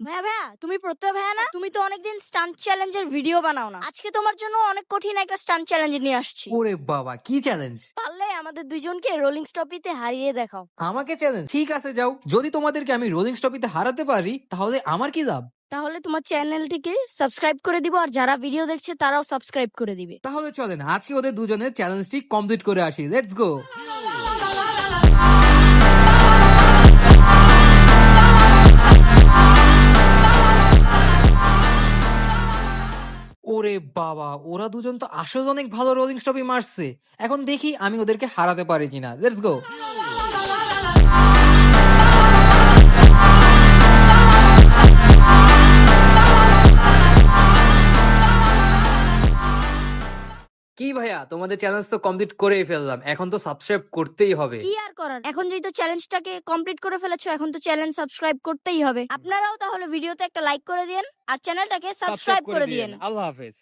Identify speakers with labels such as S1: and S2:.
S1: ভাইয়া ভাইয়া, তুমি প্রত্যয় ভাইয়া না? তুমি তো অনেকদিন স্টান্ট চ্যালেঞ্জের ভিডিও বানাও না। আজকে তোমার জন্য অনেক কঠিন একটা স্টান্ট চ্যালেঞ্জ নিয়ে আসছি।
S2: ওরে বাবা, কি চ্যালেঞ্জ?
S1: পারলে আমাদের দুইজনকে রোলিং স্টপিতে হারিয়ে দেখাও।
S2: আমাকে চ্যালেঞ্জ? ঠিক আছে, যাও। যদি তোমাদেরকে আমি রোলিং স্টপিতে হারাতে পারি তাহলে আমার কি লাভ?
S1: তাহলে তোমার চ্যানেলটিকে সাবস্ক্রাইব করে দিব, আর যারা ভিডিও দেখছে তারাও সাবস্ক্রাইব করে দিবে।
S2: তাহলে চলেন আজকে ওদের দুজনের চ্যালেঞ্জটি কমপ্লিট করে আসি। Let's go. ওরে বাবা, ওরা দুজন তো আসলে অনেক ভালো রোলিং স্টপই মারছে। এখন দেখি আমি ওদেরকে হারাতে পারি কিনা। Let's go. কি ভাইয়া, তোমাদের চ্যালেঞ্জ তো কমপ্লিট করেই ফেললাম, এখন তো সাবস্ক্রাইব করতেই হবে।
S1: কি আর করার, এখন যেহেতু চ্যালেঞ্জটাকে কমপ্লিট করে ফেলেছো, এখন তো চ্যালেঞ্জ সাবস্ক্রাইব করতেই হবে। আপনারাও তাহলে ভিডিওতে একটা লাইক করে দিন আর চ্যানেলটাকে সাবস্ক্রাইব করে দিন।
S2: আল্লাহ হাফেজ।